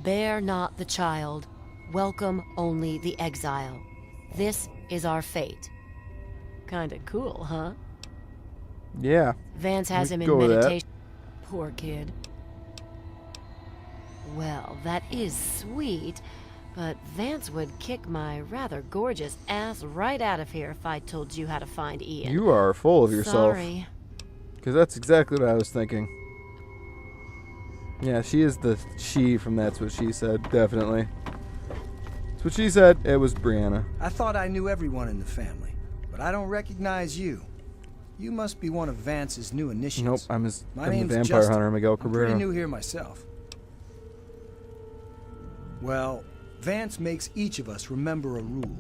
Bear not the child, welcome only the exile. This is our fate. Kinda cool, huh? Yeah. Vance has We him could in go with that. meditation. Poor kid. Well, that is sweet, but Vance would kick my rather gorgeous ass right out of here if I told you how to find Ian. You are full of yourself. Sorry. Because that's exactly what I was thinking. Yeah, she is the she from That's What She Said, definitely. That's what she said. It was Brianna. I thought I knew everyone in the family, but I don't recognize you. You must be one of Vance's new initiates. Nope, I'm My the name's vampire Justin. hunter, Miguel I'm pretty Cabrera. new here myself. Well, Vance makes each of us remember a rule.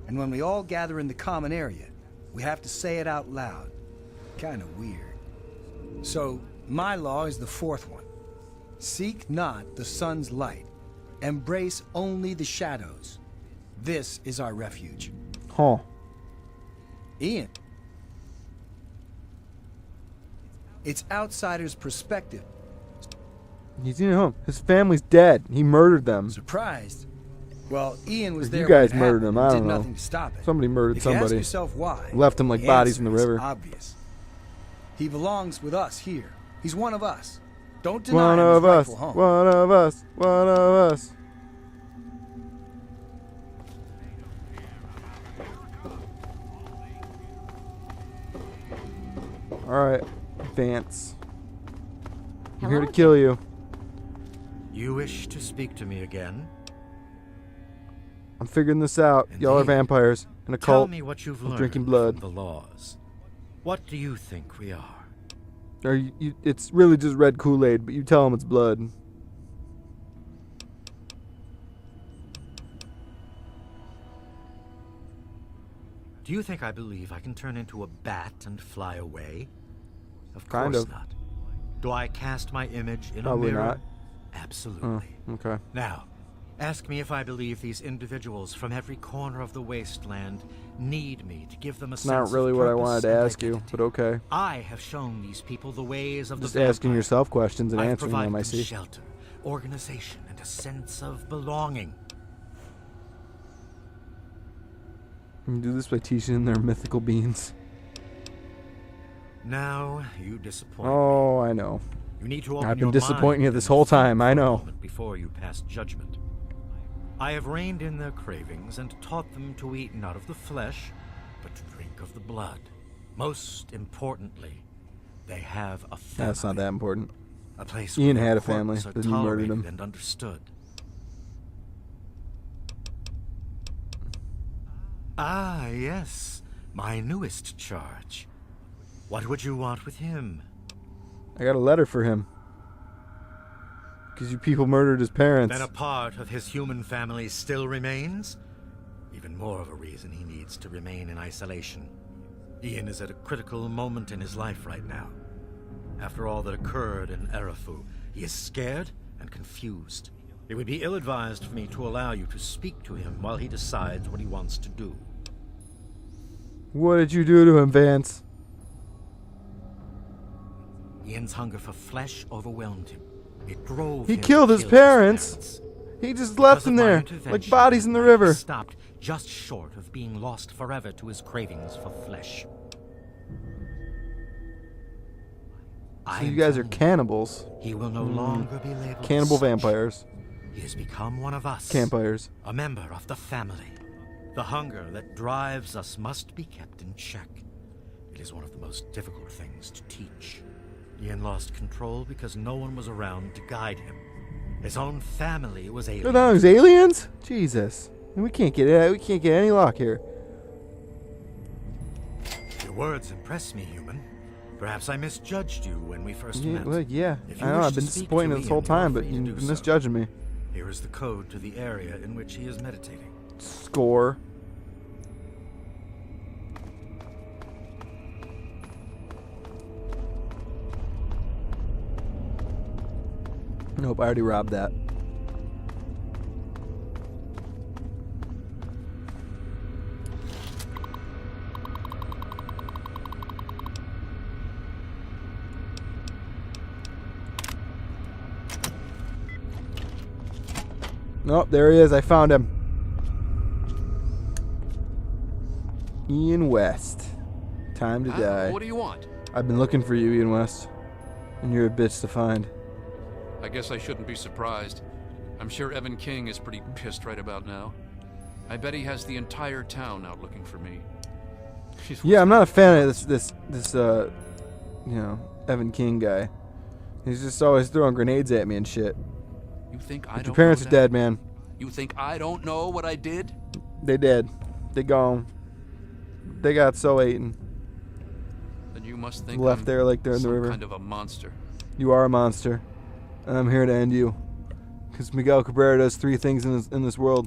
And when we all gather in the common area, we have to say it out loud. Kinda weird. So, my law is the fourth one. Seek not the sun's light. Embrace only the shadows. This is our refuge. Huh. Ian. It's outsider's perspective. He's in home. His family's dead. He murdered them. Surprised? Well, Ian was You there guys when it murdered happened him, I and don't did know. nothing to stop it. Somebody murdered If you ask somebody. yourself why, Left him like the bodies in the answer is river. Obvious. He belongs with us here. He's one of us. Don't deny One him his of us. rightful home. One of us. One of us. Alright, Vance. I'm here to Hello kill you. You wish to speak to me again? I'm figuring this out. Y'all are Indeed. vampires in a Tell cult. me what you've of learned drinking blood. from the laws. What do you think we are? Or it's really just red Kool-Aid, but you tell them it's blood. Do you think I believe I can turn into a bat and fly away? Of Kind course of. not. Do I cast my image in Probably a mirror? not. Absolutely. Okay. Now, ask me if I believe these individuals from every corner of the wasteland need me to give them a sense Not really of what I purpose wanted to and ask you, identity. but okay. I have shown these people the ways of Just the asking vampire. yourself questions and I've answering provided them, I them see. shelter, organization, and a sense of belonging. You do this by teaching them their mythical beings. Now you disappoint me. Oh, I know. You need to open I've been your disappointing you mind this and whole think time, I for a know. moment before you pass judgment. I have reined in their cravings and taught them to eat not of the flesh, but to drink of the blood. Most importantly, they have a family. That's not that important. A place Ian where had their a family, quirks are but you murdered tolerated him. and understood. Ah, yes, my newest charge. What would you want with him? I got a letter for him. Because you people murdered his parents. Then a part of his human family still remains? Even more of a reason he needs to remain in isolation. Ian is at a critical moment in his life right now. After all that occurred in Erafu, he is scared and confused. It would be ill-advised for me to allow you to speak to him while he decides what he wants to do. What did you do to him, Vance? Ian's hunger for flesh overwhelmed him. It drove He him to killed his kill parents. He just left Because them of my there, like intervention, bodies in the he river. stopped just short of being lost forever to his cravings for flesh. So you guys are cannibals. He will no longer be labeled Cannibal as such. vampires. He has become one of us. Campires. A member of the family. The hunger that drives us must be kept in check. It is one of the most difficult things to teach. Ian lost control because no one was around to guide him. His own family was They're alien. those aliens? Jesus. We can't get it. We can't get any luck here. Your words impress me, human. Perhaps I misjudged you when we first Yeah, met. well, yeah. If I you know. wish I've to been speak disappointed to this Ian, whole you are time, but free to you're do so. misjudging me. Here is the code to the area in which he is meditating. Score. Nope, I already robbed that. Nope, there he is. I found him. Ian West. Time to die. What do you want? I've been looking for you, Ian West. And you're a bitch to find. I guess I shouldn't be surprised. I'm sure Evan King is pretty pissed right about now. I bet he has the entire town out looking for me. Yeah, I'm not a fan of this Evan King guy. He's just always throwing grenades at me and shit. You think I But don't your parents know are that? dead, man. You think I don't know what I did? They dead. They gone. They got so eaten. Then you must think Left I'm there like they're in the some river. kind of a monster. You are a monster. And I'm here to end you. Because Miguel Cabrera does 3 things in this world.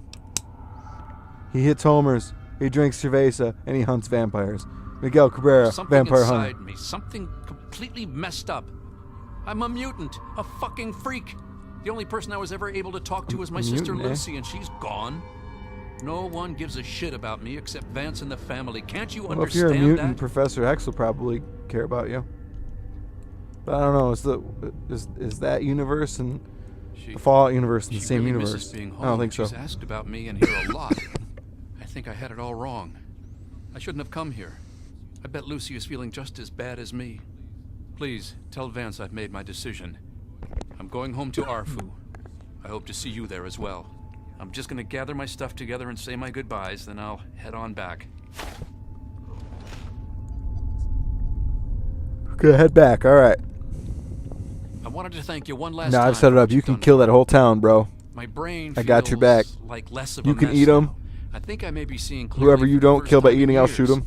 He hits homers, he drinks cerveza, and he hunts vampires. Miguel Cabrera, Something vampire inside hunter. me, something completely messed up. I'm a mutant, a fucking freak. The only person I was ever able to talk to was my sister Mutant, eh? Lucy, and she's gone. No one gives a shit about me except Vance and the family. Can't you Well, if you're a understand mutant, that? Professor X will probably care about you. But I don't know. Is that universe and She- the Fallout universe in the she same really universe? misses being home. I don't think so. She's asked about me and here a lot. I think I had it all wrong. I shouldn't have come here. I bet Lucy is feeling just as bad as me. Please, tell Vance I've made my decision. I'm going home to Arfu. I hope to see you there as well. I'm just gonna gather my stuff together and say my goodbyes, then I'll head on back. Okay, head back. All right. I wanted to thank you one last Now time. I've set it for up. what You you've can done kill for that me. whole town, bro. My brain I got your feels back. like less of You a can mess eat 'em. now. I think I may be seeing clearly Whoever for you the don't first kill by time in eating, I'll shoot years. him.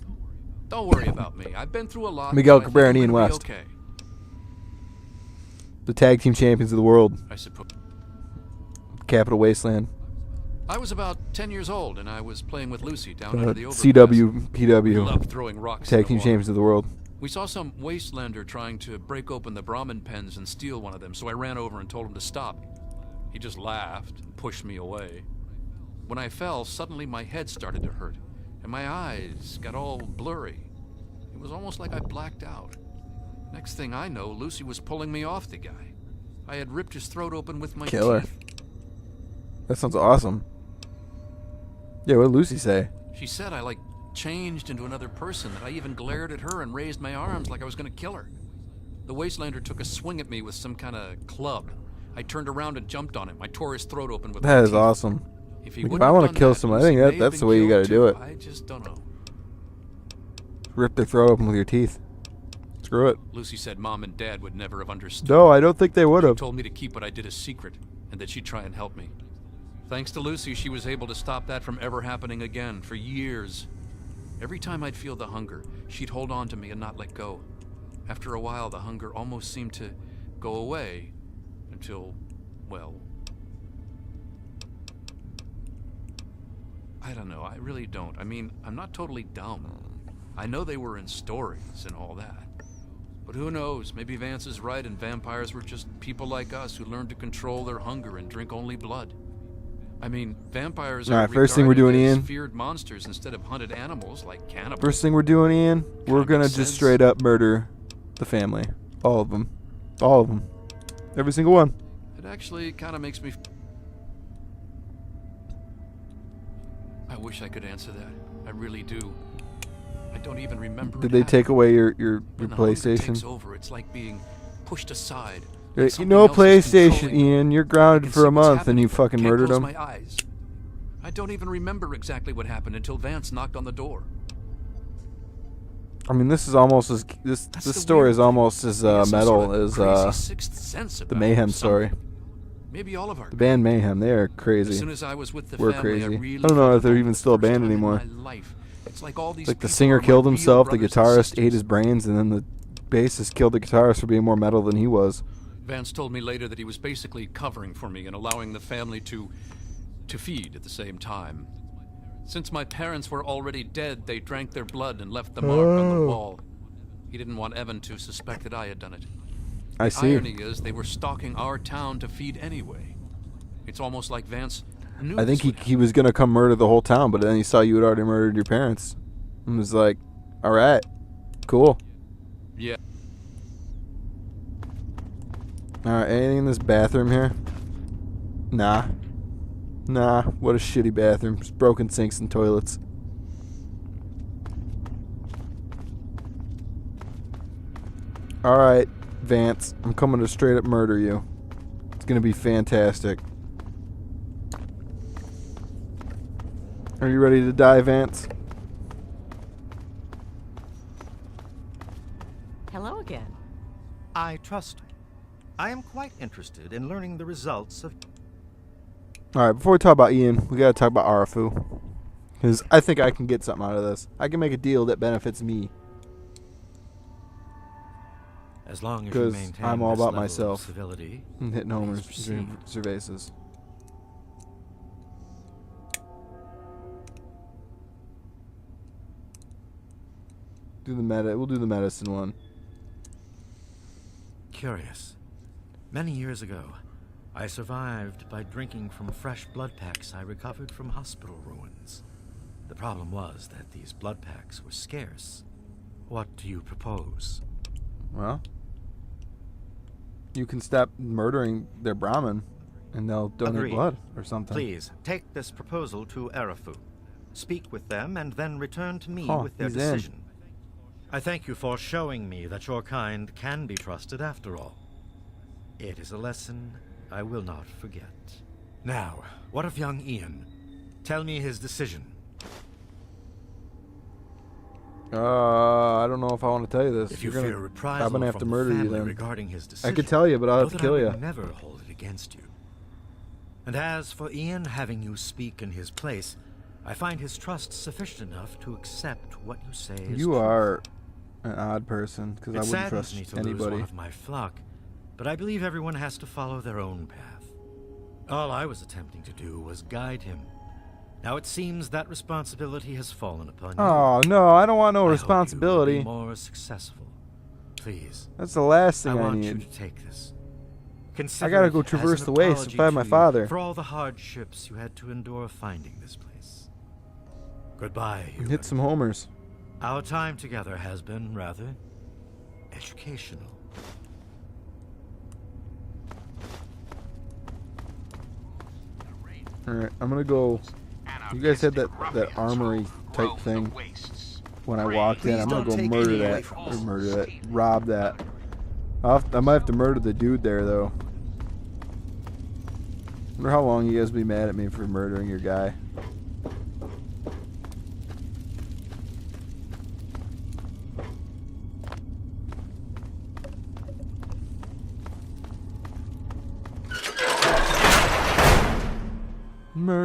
Don't worry about me. I've been through a lot. Miguel but I think Cabrera and I'm Ian gonna be West. Okay, The tag team champions of the world. I suppose. Capital Wasteland. I was about 10 years old, and I was playing with Lucy down under the overpass. CW, We PW. loved throwing rocks in Tag the team water. champions of the world. We saw some wastelander trying to break open the Brahmin pens and steal one of them, so I ran over and told him to stop. He just laughed and pushed me away. When I fell, suddenly my head started to hurt, and my eyes got all blurry. It was almost like I blacked out. Next thing I know, Lucy was pulling me off the guy. I had ripped his throat open with my Killer. teeth. That sounds awesome. Yeah, what did Lucy say? She said I, changed into another person, that I even glared at her and raised my arms like I was going to kill her. The wastelander took a swing at me with some kind of club. I turned around and jumped on him. I tore his throat open with my That is teeth. awesome. If he Like, if wouldn't I have wanna done kill that, someone, I Lucy think may have that's the been way you killed gotta do too. it. I just don't know. Rip their throat open with your teeth. Screw it. Lucy said Mom and Dad would never have understood. No, I don't think they would She have. told me to keep what I did a secret, and that she'd try and help me. Thanks to Lucy, she was able to stop that from ever happening again for years. Every time I'd feel the hunger, she'd hold on to me and not let go. After a while, the hunger almost seemed to go away until, well, I don't know. I really don't. I mean, I'm not totally dumb. I know they were in stories and all that. But who knows? Maybe Vance is right and vampires were just people like us who learned to control their hunger and drink only blood. I mean, vampires All are right, first thing we're regarded doing, as Ian. feared monsters instead of hunted animals like cannibals. First thing we're doing, Ian, we're Kinda gonna makes just sense. straight up murder the family. All of them. All of them. Every single one. It actually kind of makes me... I wish I could answer that. I really do. I don't even remember. Did it they happening. take away your When the hunger PlayStation? takes over, it's like being pushed aside. You Like something know, else is PlayStation, controlling me. Ian. You're I grounded can for see a what's month and happening, you but fucking can't murdered close them. my eyes. I don't even remember exactly what happened until Vance knocked on the door. I mean, this is almost as this That's this the story weird is thing. almost as We get some metal sort of as crazy sixth sense the about Mayhem something. story. Maybe all of our The band Mayhem, they are As crazy. soon as I was with the We're family, crazy. I really I don't know felt if they're like even the still a first band time in anymore. my life. It's like all these Like the people singer are my killed real himself, the brothers and guitarist ate sisters. his brains, and then the bassist killed the guitarist for being more metal than he was. Vance told me later that he was basically covering for me and allowing the family to feed at the same time. Since my parents were already dead, they drank their blood and left the mark on the Oh. wall. He didn't want Evan to suspect that I had done it. I The see. irony is they were stalking our town to feed anyway. It's almost like Vance knew I think this would he was gonna come murder the whole town, but then he saw you had already murdered your parents, and was like, "All right, cool." Yeah. All right, anything in this bathroom here? Nah, Nah, what a shitty bathroom. Just broken sinks and toilets. Alright, Vance. I'm coming to straight up murder you. It's gonna be fantastic. Are you ready to die, Vance? Hello again. I trust. I am quite interested in learning the results of... Alright, before we talk about Ian, we gotta talk about Arafu. Because I think I can get something out of this. I can make a deal that benefits me. As long as you 'Cause maintain I'm all this about level of myself. civility, I'm hitting homers, Please doing proceed. cervezas. We'll do the medicine one. Curious. Many years ago, I survived by drinking from fresh blood packs I recovered from hospital ruins. The problem was that these blood packs were scarce. What do you propose? Well, you can stop murdering their Brahmin, and they'll donate Agreed. blood or something. Please, take this proposal to Arafu. Speak with them and then return to me Oh, with their he's in. decision. I thank you for showing me that your kind can be trusted after all. It is a lesson I will not forget. Now, what of young Ian? Tell me his decision. I don't know if I want to tell you this. If you You're fear gonna- reprisal I'm gonna have from to the murder you family then. regarding his decision, I could tell you, but I'll know have to that kill I you. will never hold it against you. And as for Ian having you speak in his place, I find his trust sufficient enough to accept what you say is You true. are an odd person, because I It wouldn't saddens trust me to lose anybody. one of my flock, but I believe everyone has to follow their own path. All I was attempting to do was guide him. Now it seems that responsibility has fallen upon you. Oh, no, I don't want no I hope you will responsibility. be more successful. Please, That's the last I thing I want you need. to take this. Consider gotta it go as traverse an the waste apology and find my to you father. for all the hardships you had to endure finding this place. Goodbye, Hit Hubert. some homers. Our time together has been rather educational. Alright, I'm gonna go. You guys had that armory type thing when I walked in. Please I'm gonna don't go take murder any away that. from Or us. murder that. Rob that. I might have to murder the dude there, though. Wonder how long you guys will be mad at me for murdering your guy.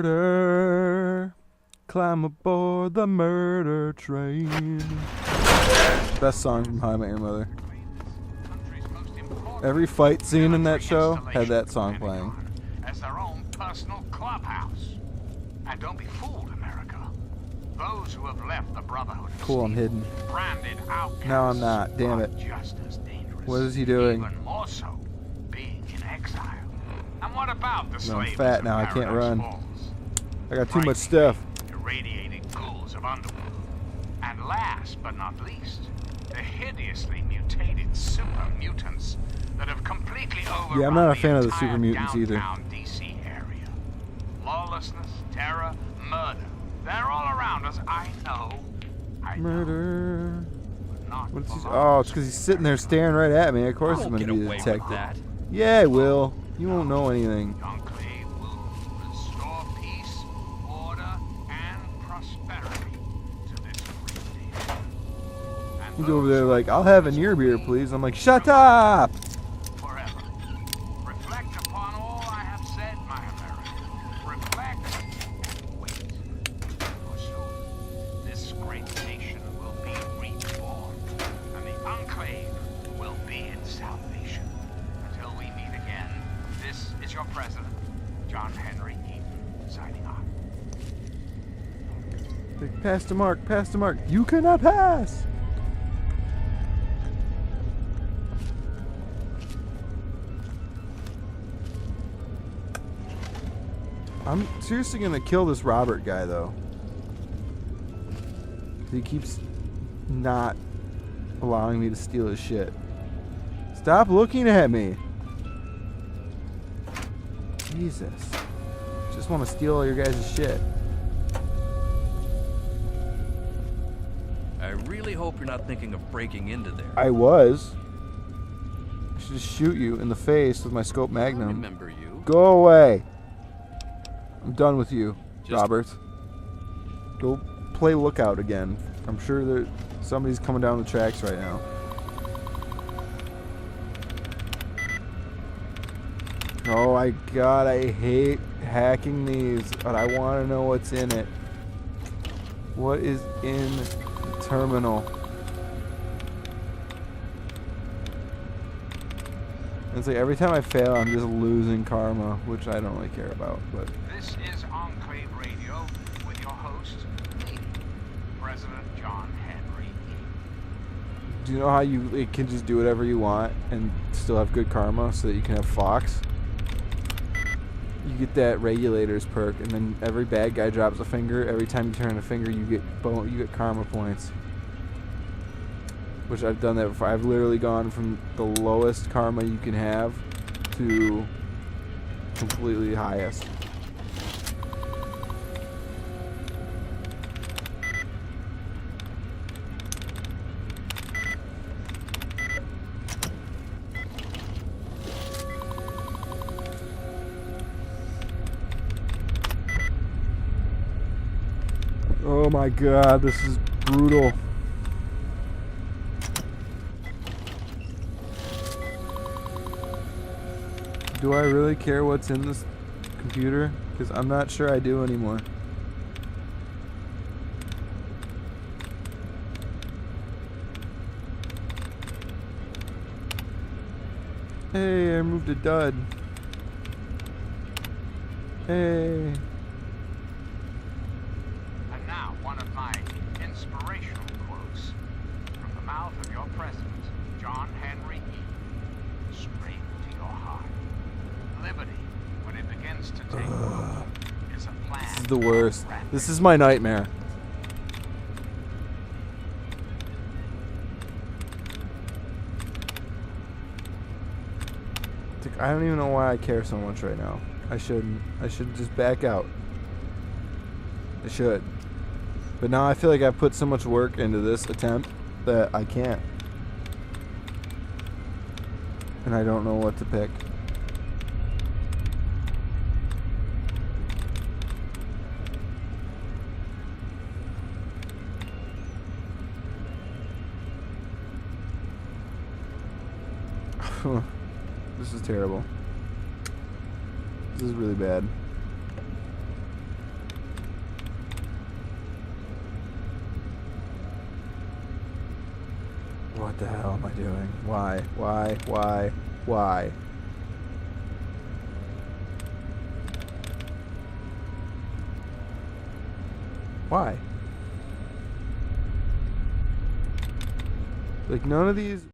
Murder. Climb aboard the murder train. Best song from How I Met Your Mother. Every fight scene in that show had that song playing. As their own personal clubhouse. And don't be fooled, America. Those who have left the Brotherhood of Cool, I'm Steel, hidden. branded outcasts, No, I'm not. Damn are it. just as dangerous. What is he doing? Even more so, being in exile. And what about the No, I'm slavers fat of now, I can't Paradise run. Falls? I got too much stuff. Irradiated ghouls of underworld. And last but not least, the hideously mutated super mutants that have completely overrun Yeah, I'm not a fan of the entire super mutants either. downtown DC area. Lawlessness, terror, murder. They're all around us. I know. Murder. But not What is he? for Oh, long. it's because he's sitting there staring right at me. Of course I'm gonna be the detective. Yeah, I will. You won't know anything. The Enclave will restore peace, order, and prosperity to this great nation. And He's over those there who like, I'll have a oppose near beer, me please. I'm like, shut up! forever. Reflect upon all I have said, my America. Reflect and wait. For soon, this great nation will be reborn, and the Enclave will be its salvation. Until we meet again, this is your president, John Henry Eaton, signing off. Like, pass the mark, pass the mark. You cannot pass! I'm seriously gonna kill this Robert guy, though. He keeps not allowing me to steal his shit. Stop looking at me. Jesus. Just want to steal all your guys' shit. I really hope you're not thinking of breaking into there. I was. I should just shoot you in the face with my scope I magnum. remember you. Go away. I'm done with you, Just- Robert. Go play lookout again. I'm sure that somebody's coming down the tracks right now. Oh my god, I hate hacking these, but I want to know what's in it. What is in the terminal? It's like every time I fail, I'm just losing karma, which I don't really care about. But This is Enclave Radio with your host, me, President John Henry. do you know how you can just do whatever you want and still have good karma, so that you can have Fox? You get that regulators perk, and then every bad guy drops a finger. Every time you turn a finger, you get karma points. Which I've done that before. I've literally gone from the lowest karma you can have to completely highest. Oh my god, this is brutal. Do I really care what's in this computer? Because I'm not sure I do anymore. Hey, I removed a dud. Hey. And now, one of my inspirational quotes from the mouth of your president, John Henry E. Straight to your heart. Liberty, when it begins to take root, is a plan. This is the worst. This is my nightmare. I don't even know why I care so much right now. I shouldn't. I should just back out. I should. But now I feel like I've put so much work into this attempt that I can't. And I don't know what to pick. This is terrible. This is really bad. What the hell am I doing? Why? Why? Why? Why? Why? Like, none of these...